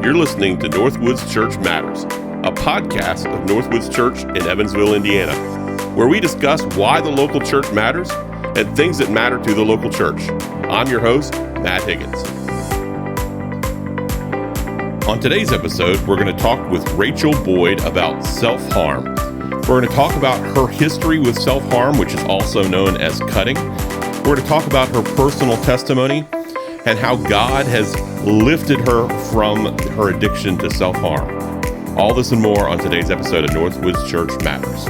You're listening to Northwoods Church Matters, a podcast of Northwoods Church in Evansville, Indiana, where we discuss why the local church matters and things that matter to the local church. I'm your host, Matt Higgins. On today's episode, we're going to talk with Rachel Boyd about self-harm. We're going to talk about her history with self-harm, which is also known as cutting. We're going to talk about her personal testimony and how God has lifted her from her addiction to self-harm. All this and more on today's episode of Northwoods Church Matters.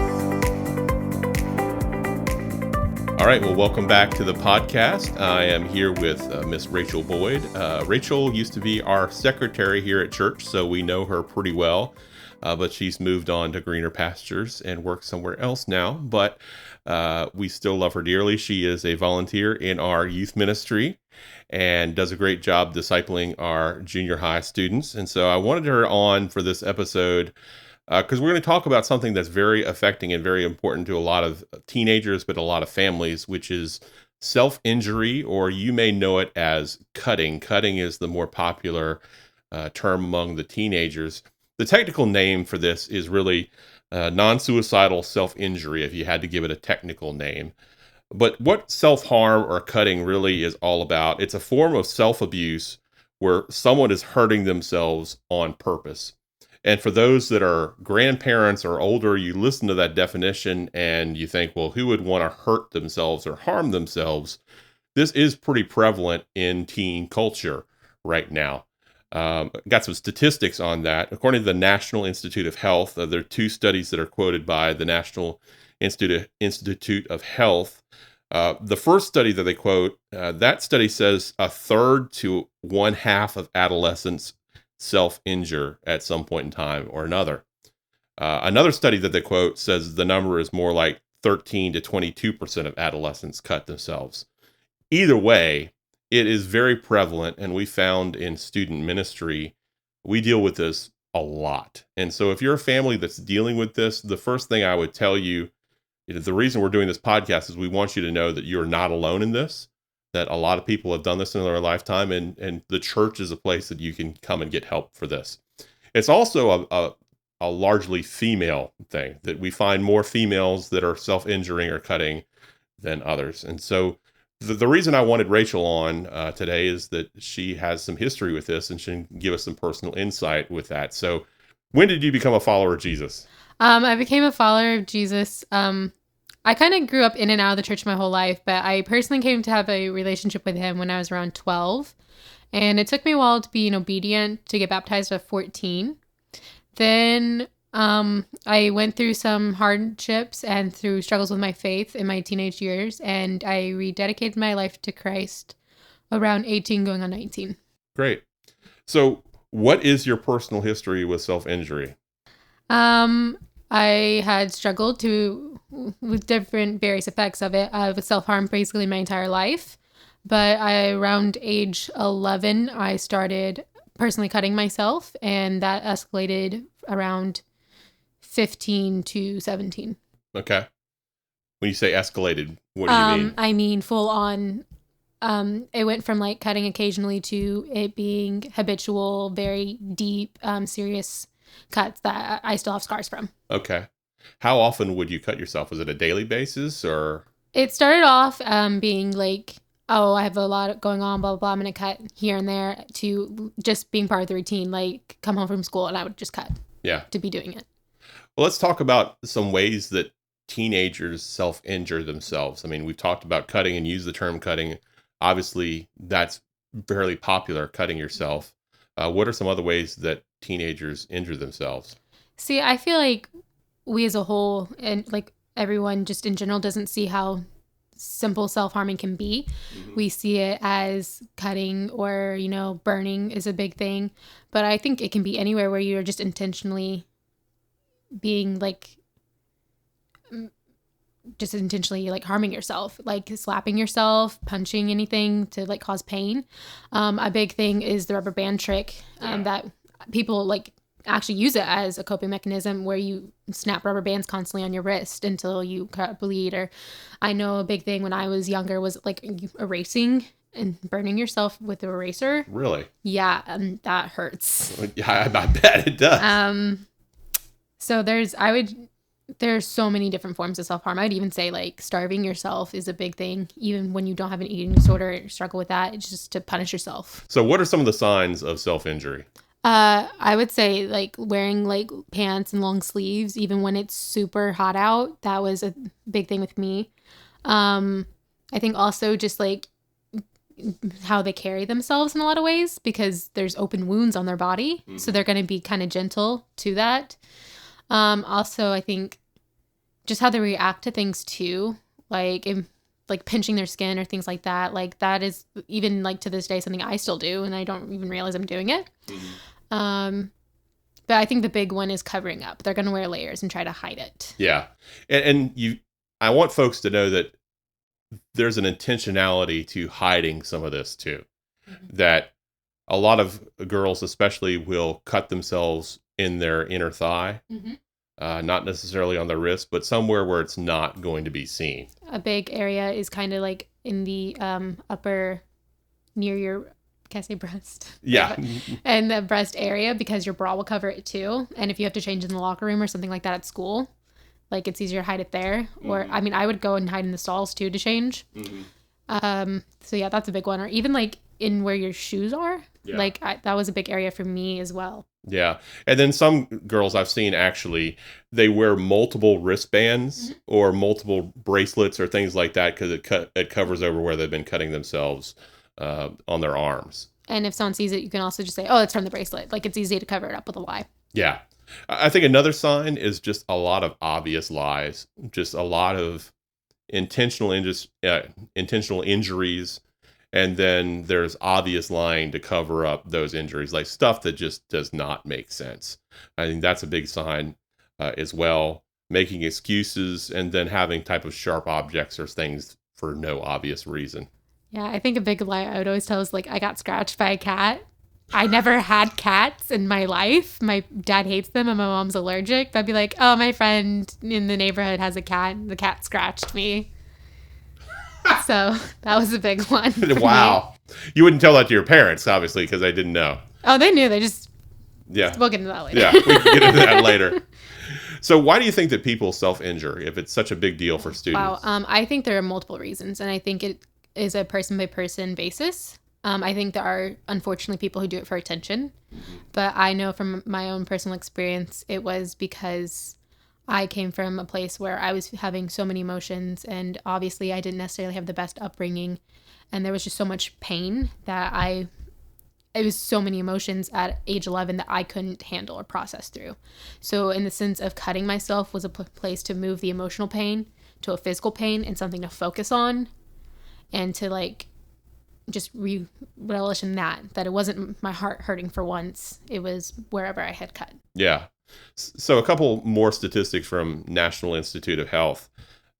All right, well, welcome back to the podcast. I am here with Miss Rachel Boyd. Rachel used to be our secretary here at church, so we know her pretty well, but she's moved on to greener pastures and works somewhere else now, but we still love her dearly. She is a volunteer in our youth ministry and does a great job discipling our junior high students. And so I wanted her on for this episode because we're going to talk about something that's very affecting and very important to a lot of teenagers, but a lot of families, which is self-injury, or you may know it as cutting. Cutting is the more popular term among the teenagers. The technical name for this is really non-suicidal self-injury, if you had to give it a technical name. But what self-harm or cutting really is all about, it's a form of self-abuse where someone is hurting themselves on purpose. And for those that are grandparents or older, you listen to that definition and you think, well, who would want to hurt themselves or harm themselves? This is pretty prevalent in teen culture right now. Got some statistics on that. According to the National Institute of Health, there are two studies that are quoted by the National Institute of Health. The first study that they quote, that study says a third to one half of adolescents self-injure at some point in time or another. Another study that they quote says the number is more like 13 to 22% of adolescents cut themselves. Either way, it is very prevalent, and we found in student ministry, we deal with this a lot. And so if you're a family that's dealing with this, the first thing I would tell you, the reason we're doing this podcast is we want you to know that you're not alone in this, that a lot of people have done this in their lifetime, and the church is a place that you can come and get help for this. It's also a largely female thing, that we find more females that are self-injuring or cutting than others. And so the reason I wanted Rachel on today is that she has some history with this and she can give us some personal insight with that. So when did you become a follower of Jesus? I became a follower of Jesus. I kind of grew up in and out of the church my whole life, but I personally came to have a relationship with him when I was around 12. And it took me a while to be obedient to get baptized at 14. Then I went through some hardships and through struggles with my faith in my teenage years, and I rededicated my life to Christ around 18 going on 19. Great. So what is your personal history with self-injury? I had struggled with different various effects of it, with self-harm basically my entire life. But around age 11, I started personally cutting myself, and that escalated around 15 to 17. Okay. When you say escalated, what do you mean? I mean full on. It went from like cutting occasionally to it being habitual, very deep, serious cuts that I still have scars from. Okay. How often would you cut yourself? Was it a daily basis or? It started off being like, oh, I have a lot going on, blah, blah, blah. I'm going to cut here and there, to just being part of the routine, like come home from school and I would just cut. Yeah. To be doing it. Well, let's talk about some ways that teenagers self-injure themselves. I mean, we've talked about cutting and use the term cutting. Obviously, that's fairly popular, cutting yourself. What are some other ways that teenagers injure themselves? See, I feel like we as a whole, and like everyone just in general, doesn't see how simple self-harming can be. Mm-hmm. We see it as cutting or, burning is a big thing. But I think it can be anywhere where you're just intentionally being like, just intentionally like harming yourself, like slapping yourself, punching anything to like cause pain. A big thing is the rubber band trick that people like actually use it as a coping mechanism, where you snap rubber bands constantly on your wrist until you bleed. Or I know a big thing when I was younger was like erasing and burning yourself with an eraser. Really? Yeah, and that hurts. Yeah, I bet it does. So there's so many different forms of self-harm. I'd even say like starving yourself is a big thing. Even when you don't have an eating disorder or struggle with that, it's just to punish yourself. So what are some of the signs of self-injury? I would say like wearing like pants and long sleeves, even when it's super hot out. That was a big thing with me. I think also just like how they carry themselves in a lot of ways, because there's open wounds on their body. Mm-hmm. So they're going to be kind of gentle to that. Also, I think just how they react to things too, like pinching their skin or things like that. Like that is even like to this day something I still do, and I don't even realize I'm doing it. Mm-hmm. But I think the big one is covering up. They're going to wear layers and try to hide it. Yeah, and I want folks to know that there's an intentionality to hiding some of this too. Mm-hmm. That a lot of girls, especially, will cut themselves in their inner thigh. Mm-hmm. Not necessarily on their wrist, but somewhere where it's not going to be seen. A big area is kind of like in the upper, near your, can I say breast? Yeah. And the breast area, because your bra will cover it too. And if you have to change in the locker room or something like that at school, like it's easier to hide it there. Mm-hmm. Or, I mean, I would go and hide in the stalls too to change. Mm-hmm. So yeah, that's a big one. Or even like in where your shoes are. Yeah. Like that was a big area for me as well. Yeah. And then some girls I've seen actually, they wear multiple wristbands, mm-hmm. or multiple bracelets or things like that, because it covers over where they've been cutting themselves on their arms. And if someone sees it, you can also just say, oh, it's from the bracelet. Like it's easy to cover it up with a lie. Yeah. I think another sign is just a lot of obvious lies, just a lot of intentional injuries. And then there's obvious lying to cover up those injuries, like stuff that just does not make sense. I think that's a big sign as well. Making excuses and then having type of sharp objects or things for no obvious reason. Yeah, I think a big lie I would always tell is like, I got scratched by a cat. I never had cats in my life. My dad hates them and my mom's allergic. But I'd be like, oh, my friend in the neighborhood has a cat. And the cat scratched me. So that was a big one. Wow. Me. You wouldn't tell that to your parents, obviously, because they didn't know. Oh, they knew. They just... Yeah. We'll get into that later. Yeah, we can get into that later. So why do you think that people self-injure if it's such a big deal for students? Wow. I think there are multiple reasons, and I think it is a person-by-person basis. I think there are, unfortunately, people who do it for attention. Mm-hmm. But I know from my own personal experience, it was because I came from a place where I was having so many emotions, and obviously I didn't necessarily have the best upbringing, and there was just so much pain that it was so many emotions at age 11 that I couldn't handle or process through. So in the sense of cutting myself was a place to move the emotional pain to a physical pain and something to focus on, and to like just relish in that it wasn't my heart hurting for once. It was wherever I had cut. Yeah. So a couple more statistics from National Institute of Health.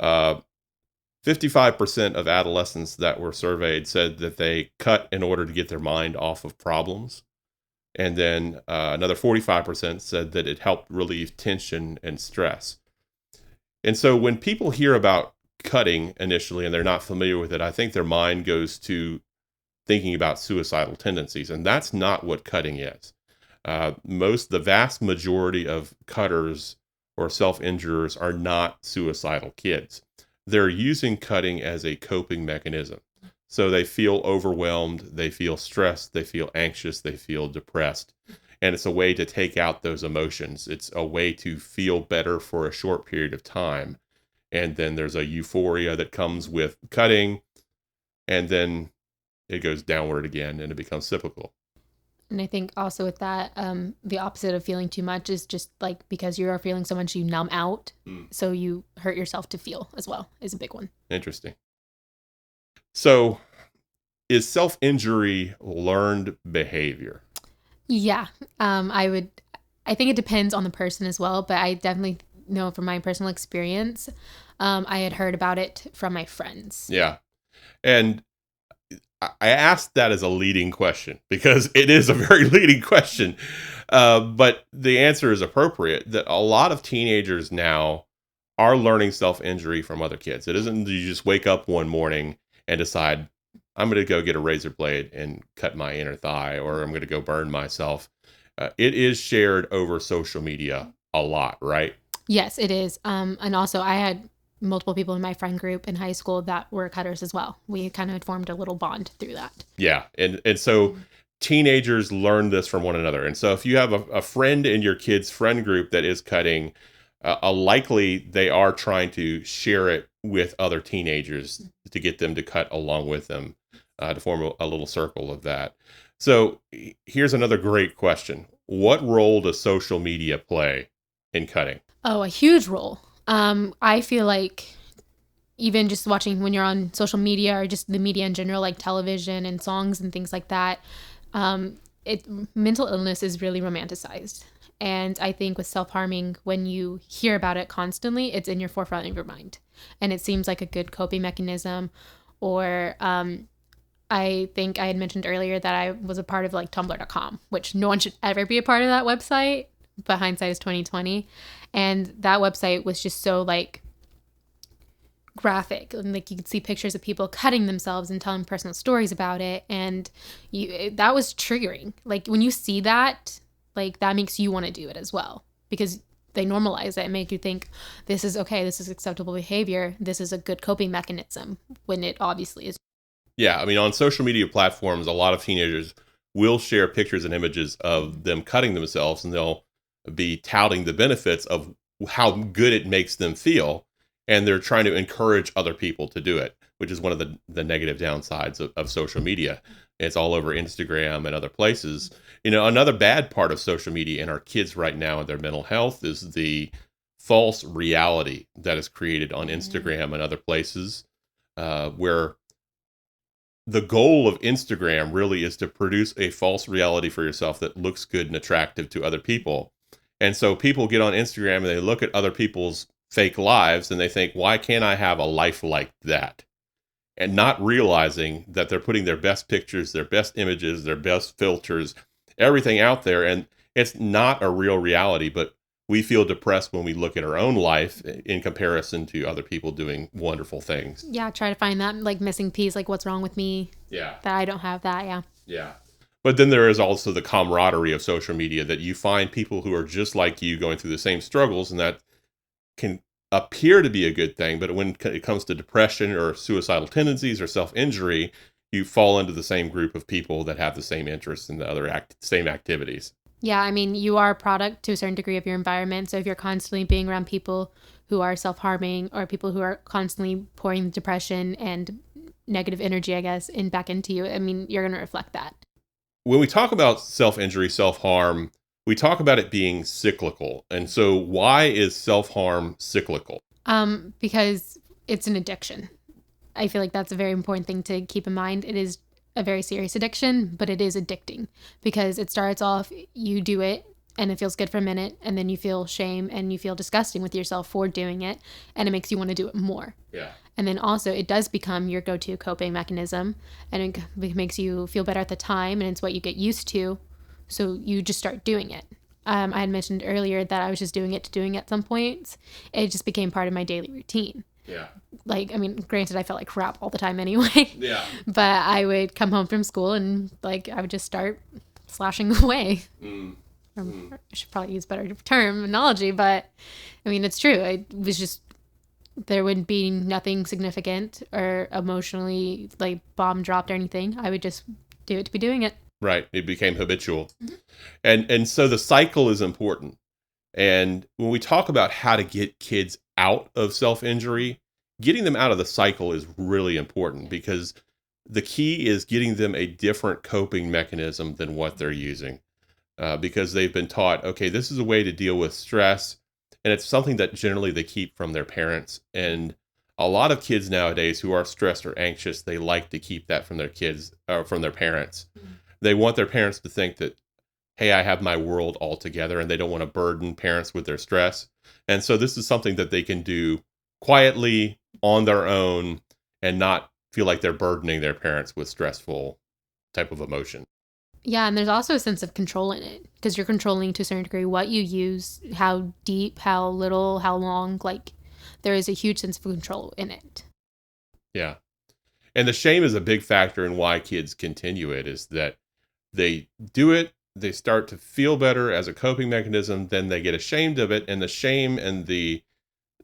55% of adolescents that were surveyed said that they cut in order to get their mind off of problems. And then another 45% said that it helped relieve tension and stress. And so when people hear about cutting initially and they're not familiar with it, I think their mind goes to thinking about suicidal tendencies. And that's not what cutting is. The vast majority of cutters or self-injurers are not suicidal kids. They're using cutting as a coping mechanism. So they feel overwhelmed, they feel stressed, they feel anxious, they feel depressed. And it's a way to take out those emotions. It's a way to feel better for a short period of time. And then there's a euphoria that comes with cutting, and then it goes downward again and it becomes cyclical. And I think also with that, the opposite of feeling too much is just like, because you are feeling so much, you numb out. So you hurt yourself to feel as well, is a big one. Interesting. So is self-injury learned behavior? Yeah. I think it depends on the person as well, but I definitely know from my personal experience, I had heard about it from my friends. Yeah. And I asked that as a leading question because it is a very leading question. But the answer is appropriate, that a lot of teenagers now are learning self-injury from other kids. It isn't you just wake up one morning and decide, I'm going to go get a razor blade and cut my inner thigh, or I'm going to go burn myself. It is shared over social media a lot, right? Yes, it is. And also, I had multiple people in my friend group in high school that were cutters as well. We kind of formed a little bond through that. Yeah. And so teenagers learn this from one another. And so if you have a friend in your kid's friend group that is cutting, likely they are trying to share it with other teenagers to get them to cut along with them, to form a little circle of that. So here's another great question. What role does social media play in cutting? Oh, a huge role. I feel like even just watching when you're on social media or just the media in general, like television and songs and things like that, it mental illness is really romanticized. And I think with self-harming, when you hear about it constantly, it's in your forefront of your mind. And it seems like a good coping mechanism. Or I think I had mentioned earlier that I was a part of like Tumblr.com, which no one should ever be a part of that website. But hindsight is 2020. And that website was just so like graphic, and like you could see pictures of people cutting themselves and telling personal stories about it, and that was triggering. Like when you see that, like that makes you want to do it as well, because they normalize it and make you think this is okay, this is acceptable behavior, this is a good coping mechanism, when it obviously is. Yeah, I mean, on social media platforms, a lot of teenagers will share pictures and images of them cutting themselves, and they'll be touting the benefits of how good it makes them feel. And they're trying to encourage other people to do it, which is one of the negative downsides of social media. It's all over Instagram and other places. You know, another bad part of social media and our kids right now and their mental health is the false reality that is created on Instagram and other places, where the goal of Instagram really is to produce a false reality for yourself that looks good and attractive to other people. And so people get on Instagram and they look at other people's fake lives and they think, why can't I have a life like that? And not realizing that they're putting their best pictures, their best images, their best filters, everything out there. And it's not a real reality, but we feel depressed when we look at our own life in comparison to other people doing wonderful things. Yeah, try to find that like missing piece, like what's wrong with me. Yeah. That I don't have that. Yeah. Yeah. But then there is also the camaraderie of social media, that you find people who are just like you going through the same struggles, and that can appear to be a good thing. But when it comes to depression or suicidal tendencies or self-injury, you fall into the same group of people that have the same interests and the other same activities. Yeah, I mean, you are a product to a certain degree of your environment. So if you're constantly being around people who are self-harming, or people who are constantly pouring depression and negative energy, I guess, back into you, I mean, you're going to reflect that. When we talk about self-injury, self-harm, we talk about it being cyclical. And so why is self-harm cyclical? Because it's an addiction. I feel like that's a very important thing to keep in mind. It is a very serious addiction, but it is addicting, because it starts off, you do it and it feels good for a minute, and then you feel shame and you feel disgusting with yourself for doing it, and it makes you want to do it more. Yeah. And then also it does become your go-to coping mechanism, and it makes you feel better at the time, and it's what you get used to. So you just start doing it. I had mentioned earlier that I was just doing it at some points. It just became part of my daily routine. Yeah. Like, I mean, granted, I felt like crap all the time anyway. Yeah. But I would come home from school and like I would just start slashing away. I should probably use better terminology, but I mean, it's true. It was just, there would be nothing significant or emotionally like bomb dropped or anything. I would just do it to be doing it. Right. It became habitual. And so the cycle is important. And when we talk about how to get kids out of self-injury, getting them out of the cycle is really important, because the key is getting them a different coping mechanism than what they're using. Because they've been taught, okay, this is a way to deal with stress. And it's something that generally they keep from their parents. And a lot of kids nowadays who are stressed or anxious, they like to keep that from their kids or from their parents. They want their parents to think that, hey, I have my world all together, and they don't want to burden parents with their stress. And so this is something that they can do quietly on their own and not feel like they're burdening their parents with stressful type of emotion. Yeah, and there's also a sense of control in it, because you're controlling to a certain degree what you use, how deep, how little, how long. Like, there is a huge sense of control in it. Yeah. And the shame is a big factor in why kids continue it, is that they do it, they start to feel better as a coping mechanism, then they get ashamed of it, and the shame and the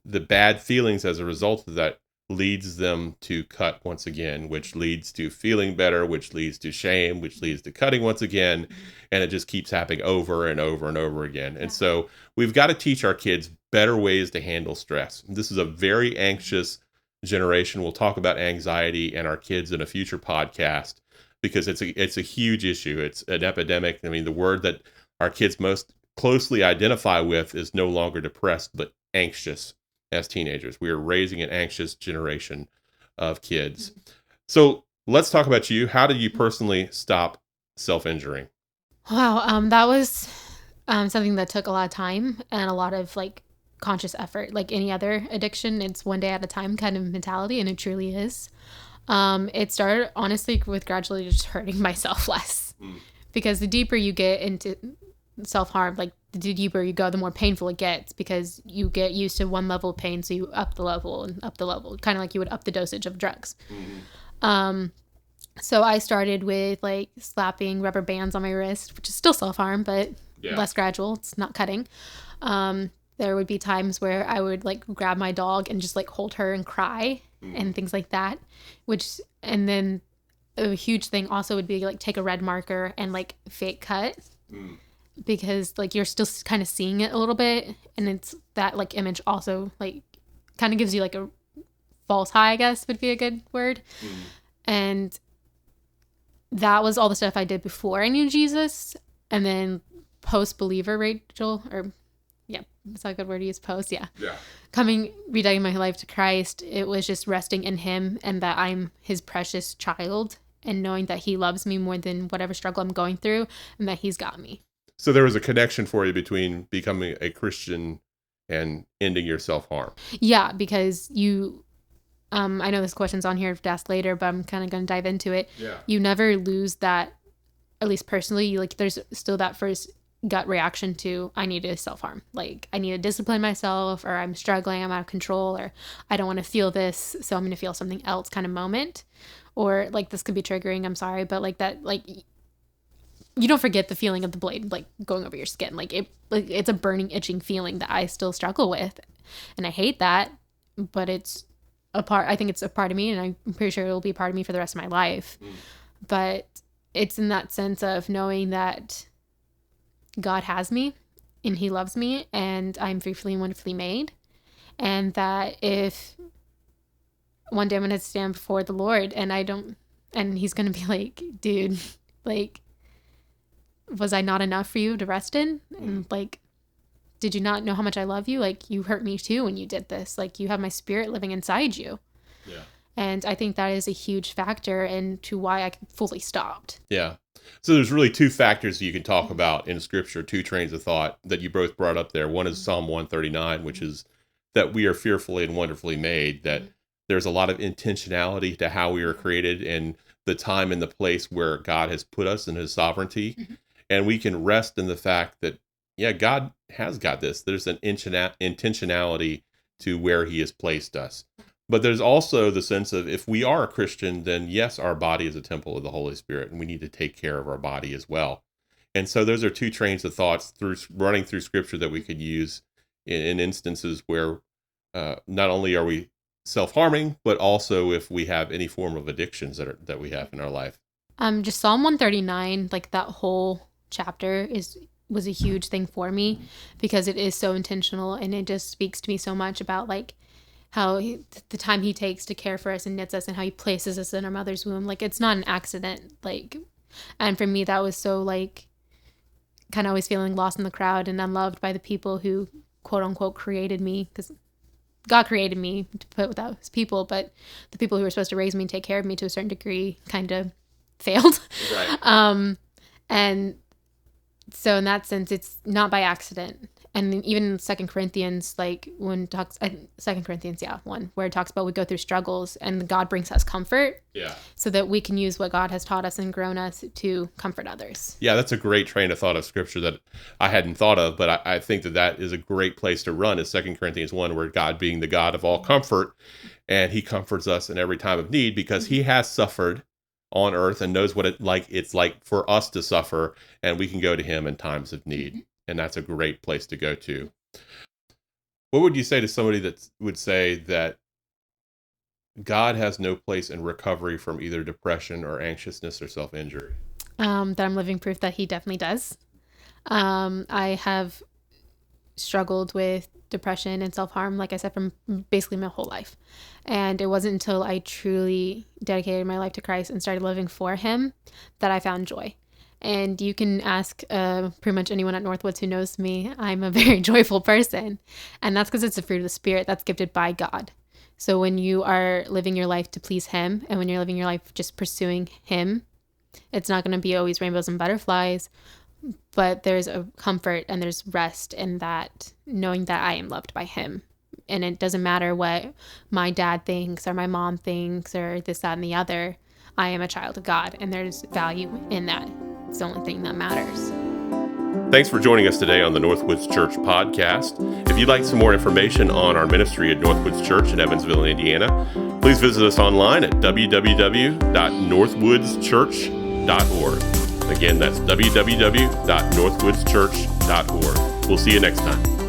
bad feelings as a result of that leads them to cut once again, which leads to feeling better, which leads to shame, which leads to cutting once again. And it just keeps happening over and over and over again. And so we've got to teach our kids better ways to handle stress. This is a very anxious generation. We'll talk about anxiety and our kids in a future podcast because it's a huge issue. It's an epidemic. I mean, the word that our kids most closely identify with is no longer depressed, but anxious. As teenagers, we are raising an anxious generation of kids. So let's talk about you. How did you personally stop self-injuring? Wow, that was something that took a lot of time and a lot of like conscious effort. Like any other addiction, it's one day at a time kind of mentality, and it truly is. It started honestly with gradually just hurting myself less, because the deeper you get into self-harm, like the deeper you go, the more painful it gets, because you get used to one level of pain, so you up the level and up the level, kind of like you would up the dosage of drugs. So I started with like slapping rubber bands on my wrist, which is still self-harm, but less gradual. It's not cutting. There would be times where I would like grab my dog and just like hold her and cry and things like that, and then a huge thing also would be like take a red marker and like fake cut. Because like you're still kind of seeing it a little bit, and it's that like image also like kind of gives you like a false high, I guess would be a good word. And that was all the stuff I did before I knew Jesus. And then post believer, Rachel, or is that a good word to use? Post, rededicating my life to Christ, it was just resting in him and that I'm his precious child, and knowing that he loves me more than whatever struggle I'm going through, and that he's got me. So there was a connection for you between becoming a Christian and ending your self-harm. Yeah, because I know this question's on here to ask later, but I'm kind of going to dive into it. Yeah. You never lose that, at least personally, there's still that first gut reaction to, I need to self-harm. Like, I need to discipline myself, or I'm struggling, I'm out of control, or I don't want to feel this, so I'm going to feel something else kind of moment. Or, like, this could be triggering, I'm sorry, but, like, that, like, you don't forget the feeling of the blade like going over your skin. It's a burning, itching feeling that I still struggle with, and I hate that. But I think it's a part of me, and I'm pretty sure it will be a part of me for the rest of my life. But it's in that sense of knowing that God has me, and he loves me, and I'm fearfully and wonderfully made, and that if one day I'm gonna stand before the Lord and he's gonna be like, dude, like, was I not enough for you to rest in? And like, did you not know how much I love you? Like, you hurt me too when you did this. Like, you have my spirit living inside you. Yeah. And I think that is a huge factor into why I fully stopped. Yeah. So there's really two factors you can talk about in Scripture, two trains of thought that you both brought up there. One is Psalm 139, which is that we are fearfully and wonderfully made, that there's a lot of intentionality to how we are created and the time and the place where God has put us in his sovereignty. And we can rest in the fact that, God has got this. There's an intentionality to where he has placed us. But there's also the sense of, if we are a Christian, then yes, our body is a temple of the Holy Spirit, and we need to take care of our body as well. And so those are two trains of thoughts running through Scripture that we could use in instances where not only are we self-harming, but also if we have any form of addictions that we have in our life. Just Psalm 139, like that whole chapter was a huge thing for me, because it is so intentional, and it just speaks to me so much about like how the time he takes to care for us and knits us, and how he places us in our mother's womb. Like, it's not an accident. Like, and for me, that was so like kind of always feeling lost in the crowd and unloved by the people who quote unquote created me, because God created me to put without his people, but the people who were supposed to raise me and take care of me to a certain degree kind of failed. Right. And so in that sense, it's not by accident. And even in 2 Corinthians, like when it talks, 2 Corinthians, 1, where it talks about we go through struggles and God brings us comfort. Yeah. So that we can use what God has taught us and grown us to comfort others. Yeah, that's a great train of thought of Scripture that I hadn't thought of, but I think that is a great place to run, is 2 Corinthians 1, where God being the God of all comfort. and he comforts us in every time of need because he has suffered on earth and knows what it's like for us to suffer, and we can go to him in times of need. And that's a great place to go to. What would you say to somebody that would say that God has no place in recovery from either depression or anxiousness or self-injury? That I'm living proof that he definitely does. I have struggled with depression and self-harm, like I said, from basically my whole life. And it wasn't until I truly dedicated my life to Christ and started living for him that I found joy. And you can ask pretty much anyone at Northwoods who knows me. I'm a very joyful person. And that's because it's the fruit of the Spirit that's gifted by God. So when you are living your life to please him, and when you're living your life just pursuing him, it's not going to be always rainbows and butterflies, but there's a comfort and there's rest in that, knowing that I am loved by him. And it doesn't matter what my dad thinks or my mom thinks or this, that, and the other. I am a child of God, and there's value in that. It's the only thing that matters. Thanks for joining us today on the Northwoods Church podcast. If you'd like some more information on our ministry at Northwoods Church in Evansville, Indiana, please visit us online at www.northwoodschurch.org. Again, that's www.northwoodschurch.org. We'll see you next time.